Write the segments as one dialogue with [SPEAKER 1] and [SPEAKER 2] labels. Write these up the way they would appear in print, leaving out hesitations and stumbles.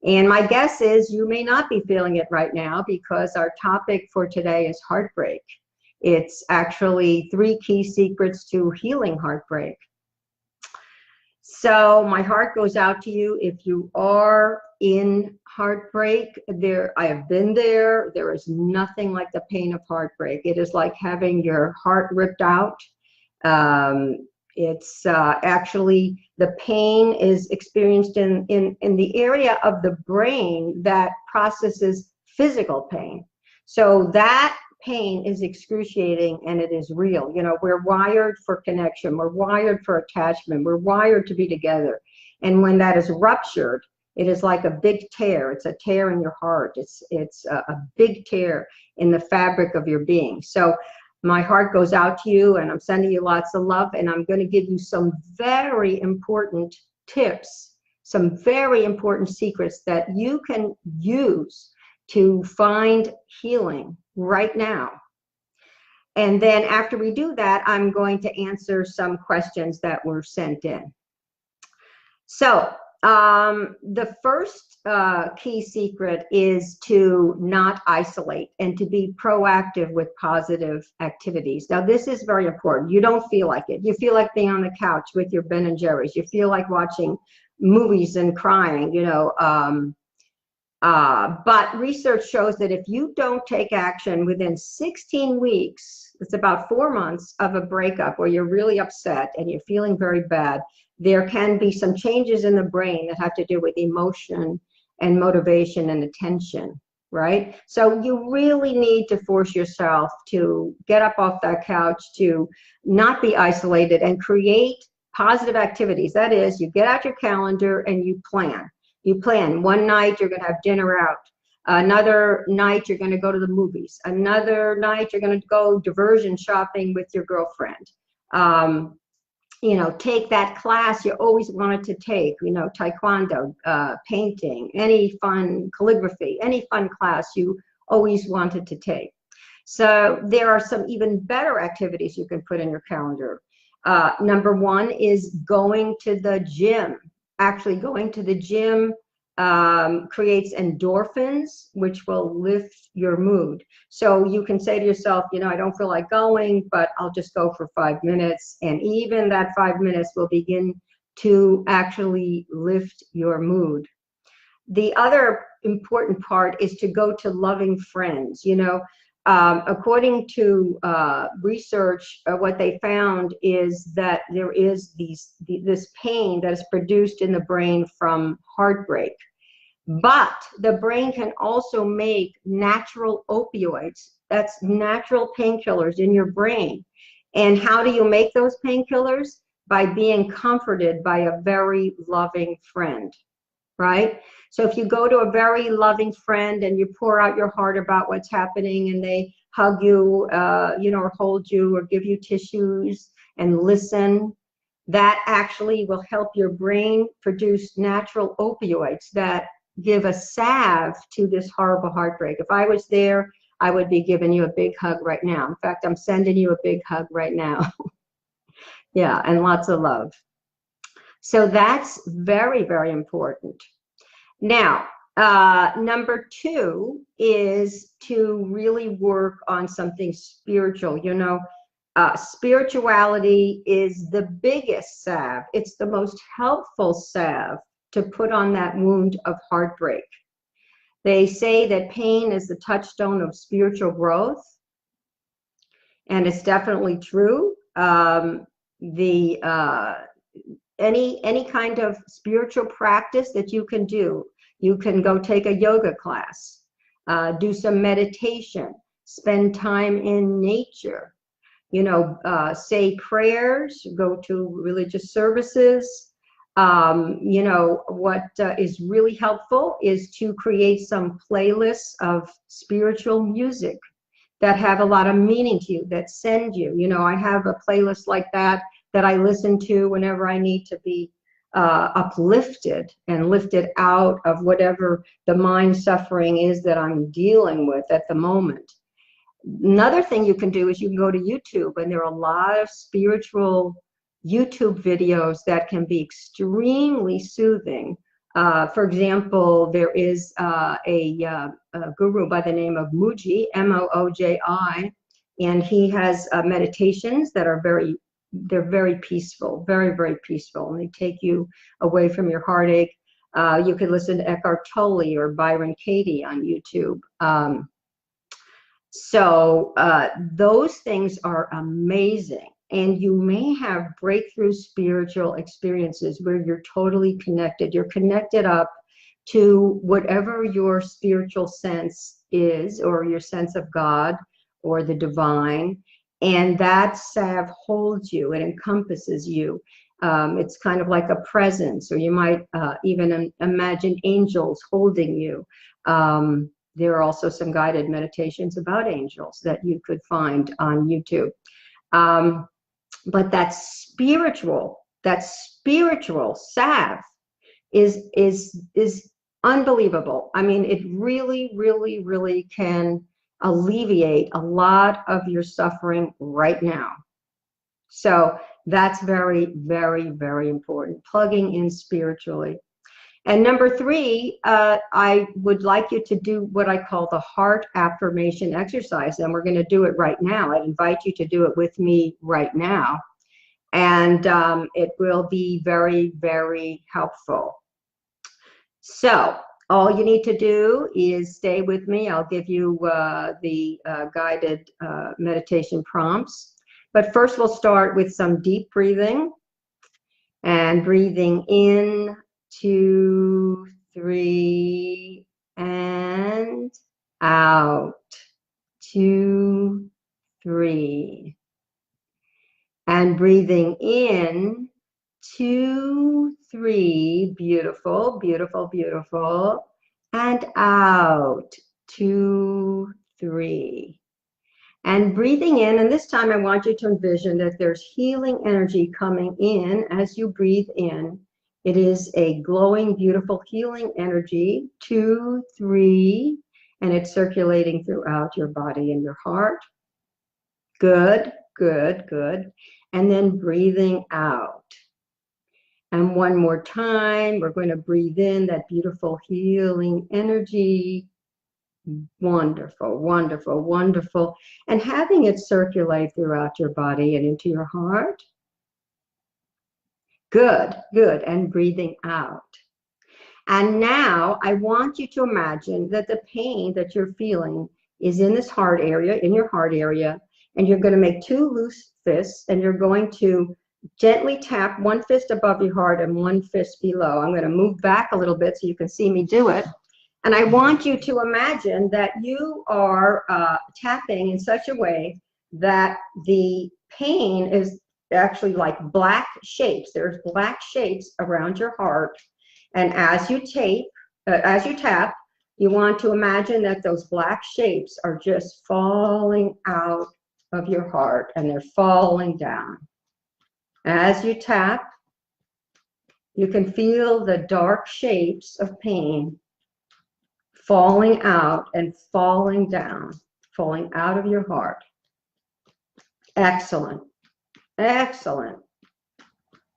[SPEAKER 1] And my guess is you may not be feeling it right now, because our topic for today is heartbreak. It's actually 3 key secrets to healing heartbreak. So my heart goes out to you if you are in heartbreak. I have been there. There is nothing like the pain of heartbreak. It is like having your heart ripped out. It's actually, the pain is experienced in the area of the brain that processes physical pain. So that pain is excruciating, and it is real. You know, we're wired for connection. We're wired for attachment. We're wired to be together. And when that is ruptured, it is like a big tear. It's a tear in your heart. It's a big tear in the fabric of your being. So my heart goes out to you, and I'm sending you lots of love, and I'm going to give you some very important tips, some very important secrets that you can use to find healing right now. And then after we do that, I'm going to answer some questions that were sent in. So the first key secret is to not isolate and to be proactive with positive activities. Now, this is very important. You don't feel like it. You feel like being on the couch with your Ben and Jerry's. You feel like watching movies and crying, you know. But research shows that if you don't take action within 16 weeks, it's about 4 months of a breakup where you're really upset and you're feeling very bad, there can be some changes in the brain that have to do with emotion and motivation and attention, right? So you really need to force yourself to get up off that couch, to not be isolated, and create positive activities. That is, you get out your calendar and you plan. You plan. One night you're going to have dinner out. Another night you're going to go to the movies. Another night you're going to go diversion shopping with your girlfriend. You know, take that class you always wanted to take, you know, taekwondo, painting, any fun calligraphy, any fun class you always wanted to take. So there are some even better activities you can put in your calendar. Number 1 is going to the gym. Actually, going to the gym creates endorphins, which will lift your mood. So you can say to yourself, you know, I don't feel like going, but I'll just go for 5 minutes. And even that 5 minutes will begin to actually lift your mood. The other important part is to go to loving friends. You know, according to research, what they found is that there is this pain that is produced in the brain from heartbreak. But the brain can also make natural opioids. That's natural painkillers in your brain. And how do you make those painkillers? By being comforted by a very loving friend, right? So if you go to a very loving friend and you pour out your heart about what's happening, and they hug you, you know, or hold you, or give you tissues and listen, that actually will help your brain produce natural opioids that give a salve to this horrible heartbreak. If I was there, I would be giving you a big hug right now. In fact, I'm sending you a big hug right now. Yeah, and lots of love. So that's very, very important. Now, number 2 is to really work on something spiritual. You know, spirituality is the biggest salve. It's the most helpful salve to put on that wound of heartbreak. They say that pain is the touchstone of spiritual growth, and it's definitely true. Any kind of spiritual practice that you can do, you can go take a yoga class, do some meditation, spend time in nature, you know, say prayers, go to religious services. You know, what is really helpful is to create some playlists of spiritual music that have a lot of meaning to you, that send you. You know, I have a playlist like that I listen to whenever I need to be uplifted and lifted out of whatever the mind suffering is that I'm dealing with at the moment. Another thing you can do is you can go to YouTube, and there are a lot of spiritual YouTube videos that can be extremely soothing. For example, there is a guru by the name of Mooji, Mooji, and he has meditations that are they're very peaceful, very, very peaceful, and they take you away from your heartache. You could listen to Eckhart Tolle or Byron Katie on YouTube. So those things are amazing. And you may have breakthrough spiritual experiences where you're totally connected. You're connected up to whatever your spiritual sense is, or your sense of God or the divine. And that salve holds you, it encompasses you. It's kind of like a presence, or you might even imagine angels holding you. There are also some guided meditations about angels that you could find on YouTube. But that spiritual salve is unbelievable. I mean, it really, really, really can alleviate a lot of your suffering right now. So that's very, very, very important. Plugging in spiritually. And number 3, I would like you to do what I call the heart affirmation exercise. And we're going to do it right now. I invite you to do it with me right now. And it will be very, very helpful. So all you need to do is stay with me. I'll give you the guided meditation prompts. But first we'll start with some deep breathing. And breathing in, 2, 3, and out, 2, 3. And breathing in, 2, 3, beautiful, beautiful, beautiful. And out, 2, 3. And breathing in, and this time I want you to envision that there's healing energy coming in as you breathe in. It is a glowing, beautiful healing energy, 2, 3, and it's circulating throughout your body and your heart. Good, good, good. And then breathing out. And one more time, we're going to breathe in that beautiful healing energy. Wonderful, wonderful, wonderful. And having it circulate throughout your body and into your heart. Good, good. And breathing out. And now I want you to imagine that the pain that you're feeling is in this heart area, in your heart area, and you're going to make 2 loose fists, and you're going to gently tap one fist above your heart and one fist below. I'm going to move back a little bit so you can see me do it. And I want you to imagine that you are tapping in such a way that the pain is actually like black shapes. There's black shapes around your heart. And as you tap, you want to imagine that those black shapes are just falling out of your heart, and they're falling down. As you tap, you can feel the dark shapes of pain falling out and falling down, falling out of your heart. Excellent, excellent,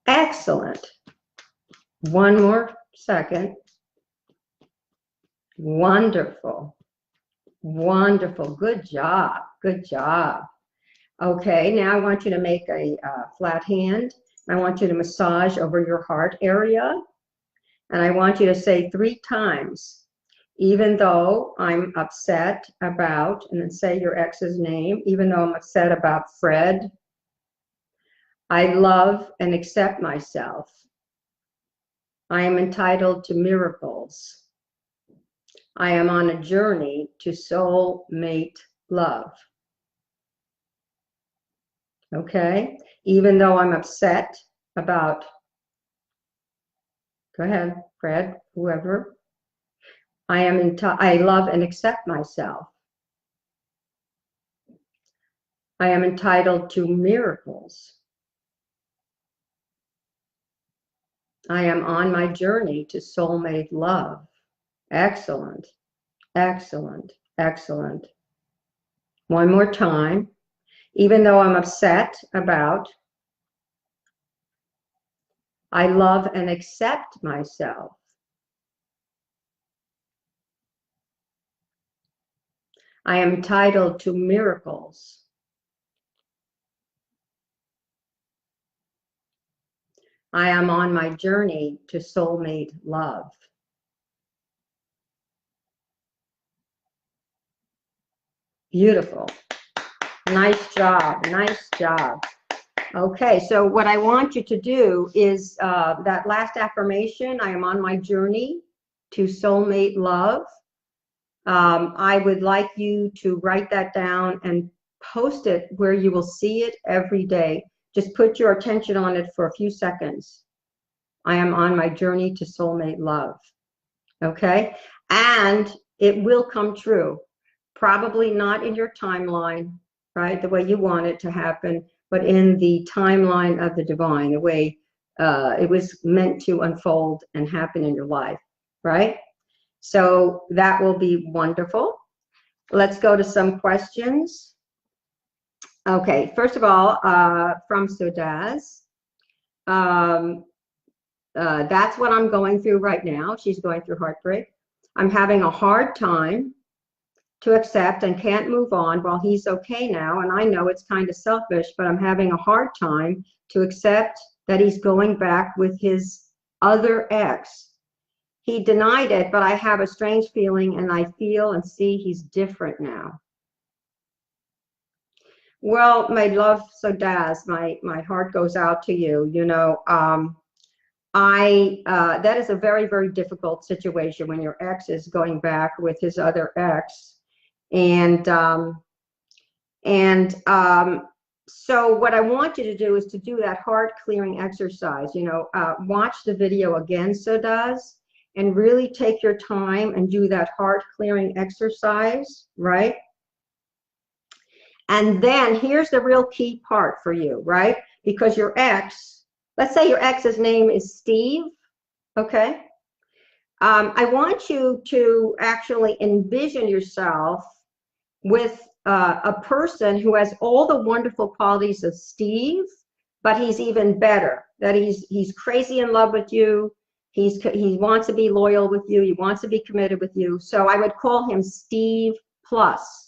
[SPEAKER 1] excellent. One more second. Wonderful, wonderful. Good job, good job. Okay, now I want you to make a flat hand. I want you to massage over your heart area. And I want you to say 3 times, even though I'm upset about, and then say your ex's name, even though I'm upset about Fred, I love and accept myself. I am entitled to miracles. I am on a journey to soulmate love. Okay? Even though I'm upset about, go ahead, Fred, whoever, I love and accept myself. I am entitled to miracles. I am on my journey to soulmate love. Excellent, excellent, excellent. One more time. Even though I'm upset about, I love and accept myself. I am entitled to miracles. I am on my journey to soulmate love. Beautiful. Nice job. Nice job. Okay, so what I want you to do is that last affirmation, I am on my journey to soulmate love. I would like you to write that down and post it where you will see it every day. Just put your attention on it for a few seconds. I am on my journey to soulmate love. Okay? And it will come true. Probably not in your timeline, right? The way you want it to happen, but in the timeline of the divine, the way it was meant to unfold and happen in your life, right? So that will be wonderful. Let's go to some questions. Okay, first of all, from Sudaz. That's what I'm going through right now. She's going through heartbreak. I'm having a hard time to accept and can't move on while he's okay now. And I know it's kind of selfish, but I'm having a hard time to accept that he's going back with his other ex. He denied it, but I have a strange feeling and I feel and see he's different now. Well, my love, so Daz, my heart goes out to you. You know, that is a very, very difficult situation when your ex is going back with his other ex. So what I want you to do is to do that heart clearing exercise. You know, watch the video again, so does, and really take your time and do that heart clearing exercise, right? And then here's the real key part for you, right? Because your ex, let's say your ex's name is Steve, okay? I want you to actually envision yourself with a person who has all the wonderful qualities of Steve, but he's even better. That he's crazy in love with you. He wants to be loyal with you. He wants to be committed with you. So I would call him Steve Plus.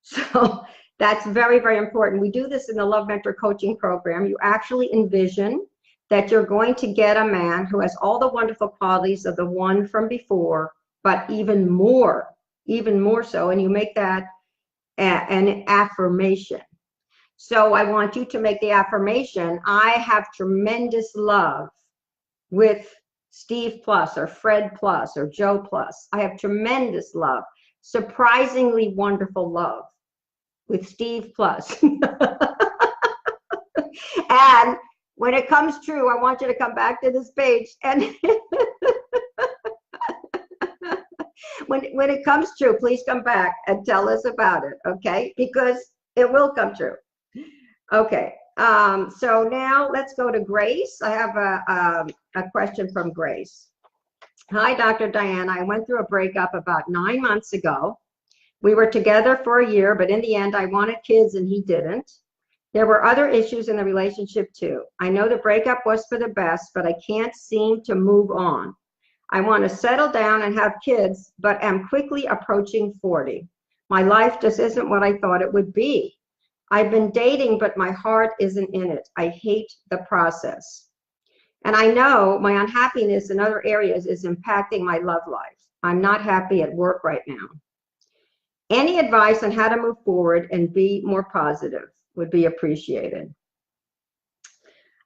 [SPEAKER 1] So that's very, very important. We do this in the Love Mentor Coaching Program. You actually envision that you're going to get a man who has all the wonderful qualities of the one from before, but even more so, and you make that an affirmation. So I want you to make the affirmation, I have tremendous love with Steve Plus or Fred Plus or Joe Plus. I have tremendous love, surprisingly wonderful love with Steve Plus. And when it comes true, I want you to come back to this page and when it comes true, please come back and tell us about it, okay? Because it will come true. Okay, so now let's go to Grace. I have a question from Grace. Hi, Dr. Diana. I went through a breakup about 9 months ago. We were together for a year, but in the end, I wanted kids and he didn't. There were other issues in the relationship too. I know the breakup was for the best, but I can't seem to move on. I want to settle down and have kids, but am quickly approaching 40. My life just isn't what I thought it would be. I've been dating, but my heart isn't in it. I hate the process. And I know my unhappiness in other areas is impacting my love life. I'm not happy at work right now. Any advice on how to move forward and be more positive would be appreciated.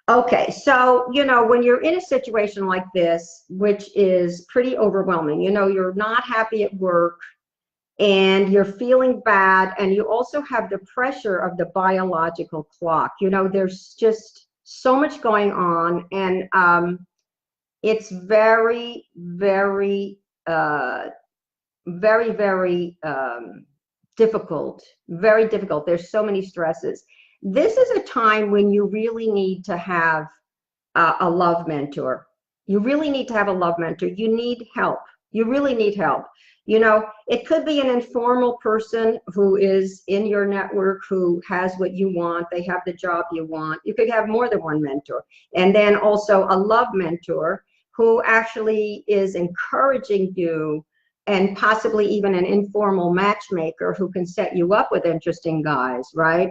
[SPEAKER 1] Okay, so, you know, when you're in a situation like this, which is pretty overwhelming, you know, you're not happy at work and you're feeling bad, and you also have the pressure of the biological clock. You know, there's just so much going on, and it's very, very, very difficult, very difficult. There's so many stresses. This is a time when you really need to have a love mentor. You really need to have a love mentor. You need help. You really need help. You know, it could be an informal person who is in your network who has what you want. They have the job you want. You could have more than one mentor. And then also a love mentor who actually is encouraging you and possibly even an informal matchmaker who can set you up with interesting guys, right?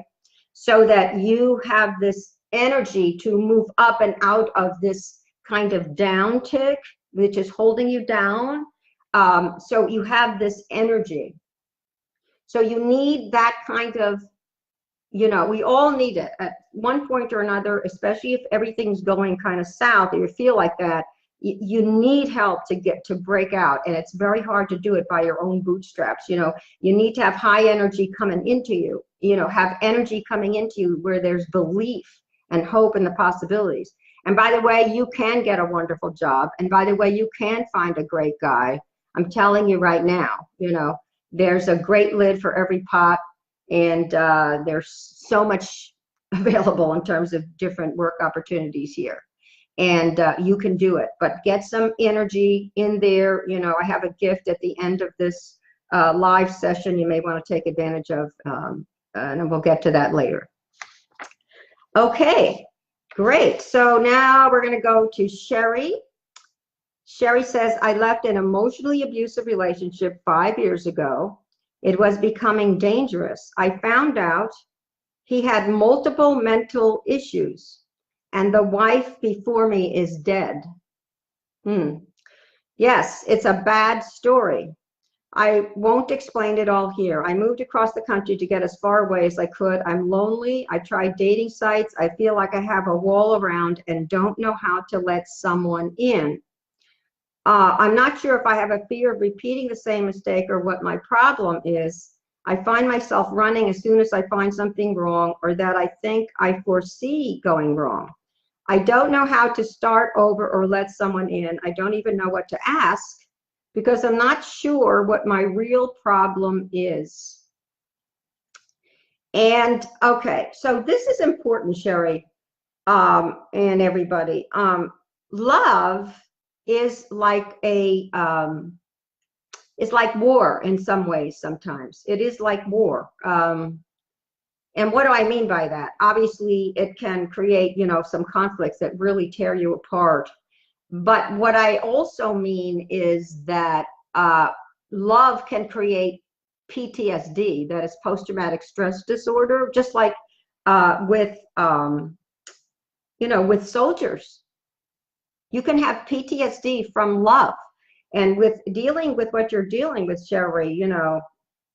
[SPEAKER 1] So that you have this energy to move up and out of this kind of down tick, which is holding you down. So you have this energy. So you need that kind of, you know, we all need it at one point or another, especially if everything's going kind of south or you feel like that. You need help to break out, and it's very hard to do it by your own bootstraps. You know, you need to have high energy coming into you, you know, have energy coming into you where there's belief and hope in the possibilities. And by the way, you can get a wonderful job, and by the way, you can find a great guy. I'm telling you right now, you know, there's a great lid for every pot, and there's so much available in terms of different work opportunities here. And you can do it, but get some energy in there. You know, I have a gift at the end of this live session you may want to take advantage of, and we'll get to that later. Okay, great. So now we're going to go to Sherry. Sherry says, I left an emotionally abusive relationship 5 years ago. It was becoming dangerous. I found out he had multiple mental issues, and the wife before me is dead. Yes, it's a bad story. I won't explain it all here. I moved across the country to get as far away as I could. I'm lonely. I tried dating sites. I feel like I have a wall around and don't know how to let someone in. I'm not sure if I have a fear of repeating the same mistake or what my problem is. I find myself running as soon as I find something wrong or that I think I foresee going wrong. I don't know how to start over or let someone in. I don't even know what to ask because I'm not sure what my real problem is. And okay, so this is important, Sherry, and everybody. Love is like it's like war in some ways. Sometimes it is like war. And what do I mean by that? Obviously, it can create, you know, some conflicts that really tear you apart. But what I also mean is that love can create PTSD, that is post-traumatic stress disorder, just like with, you know, with soldiers. You can have PTSD from love. And with dealing with what you're dealing with, Sherry, you know,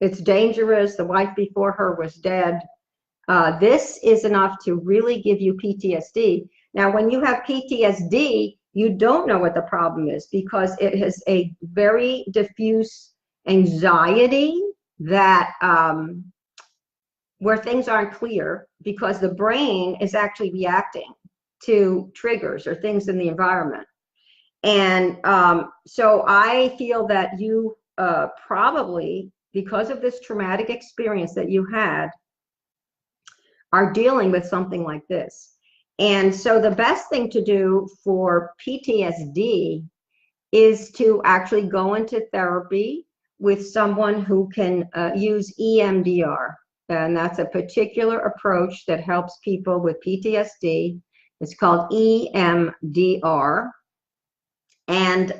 [SPEAKER 1] it's dangerous. The wife before her was dead. This is enough to really give you PTSD. Now, when you have PTSD, you don't know what the problem is because it is a very diffuse anxiety that where things aren't clear because the brain is actually reacting to triggers or things in the environment. And so I feel that you probably, because of this traumatic experience that you had, are dealing with something like this. And so the best thing to do for PTSD is to actually go into therapy with someone who can use EMDR. And that's a particular approach that helps people with PTSD. It's called EMDR. And,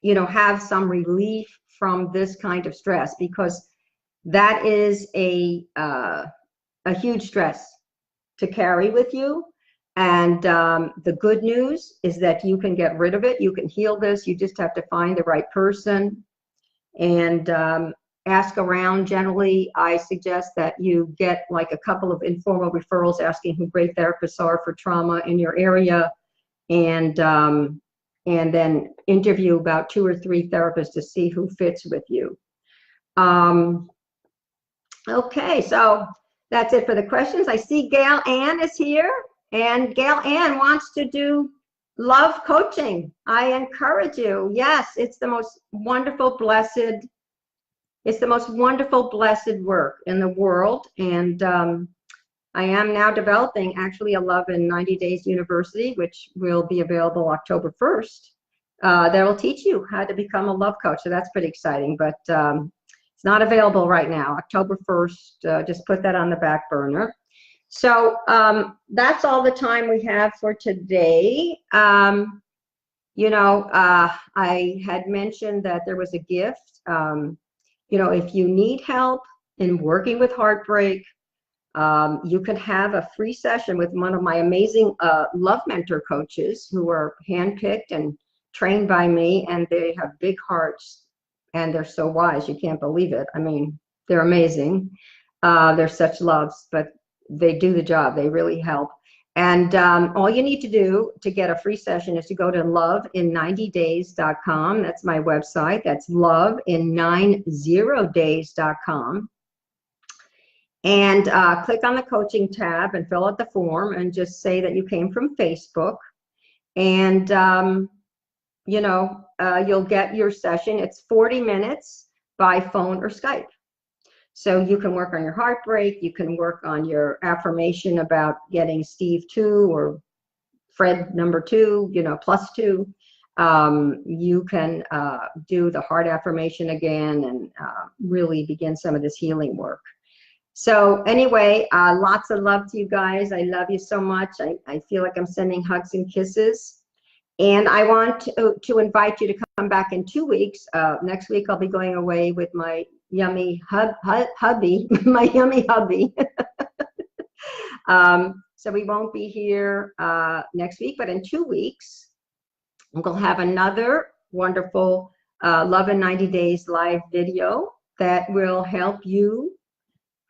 [SPEAKER 1] you know, have some relief from this kind of stress because that is a huge stress to carry with you. And the good news is that you can get rid of it. You can heal this. You just have to find the right person and ask around. Generally, I suggest that you get like a couple of informal referrals asking who great therapists are for trauma in your area, and then interview about 2 or 3 therapists to see who fits with you. Okay, so that's it for the questions. I see Gail Ann is here, and Gail Ann wants to do love coaching. I encourage you. Yes, it's the most wonderful, blessed, it's the most wonderful, blessed work in the world. And I am now developing actually a Love in 90 Days University, which will be available October 1st. That will teach you how to become a love coach. So that's pretty exciting, but it's not available right now. October 1st, just put that on the back burner. So that's all the time we have for today. You know, I had mentioned that there was a gift. You know, if you need help in working with heartbreak, you could have a free session with one of my amazing love mentor coaches who are handpicked and trained by me, and they have big hearts and they're so wise. You can't believe it. I mean, they're amazing. They're such loves, but they do the job. They really help. And all you need to do to get a free session is to go to lovein90days.com. That's my website. That's lovein90days.com. And click on the coaching tab and fill out the form and just say that you came from Facebook. And, you know, you'll get your session. It's 40 minutes by phone or Skype. So you can work on your heartbreak. You can work on your affirmation about getting Steve 2 or Fred number 2, you know, plus 2. You can do the heart affirmation again and really begin some of this healing work. So anyway, lots of love to you guys. I love you so much. I feel like I'm sending hugs and kisses. And I want to invite you to come back in 2 weeks. Next week, I'll be going away with my yummy hubby, my yummy hubby. So we won't be here next week, but in 2 weeks, we'll have another wonderful Love in 90 Days live video that will help you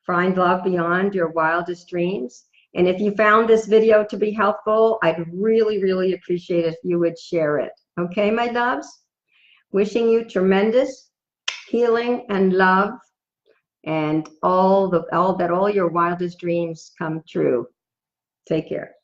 [SPEAKER 1] find love beyond your wildest dreams. And if you found this video to be helpful, I'd really, really appreciate it if you would share it. Okay, my loves? Wishing you tremendous healing and love, and all your wildest dreams come true. Take care.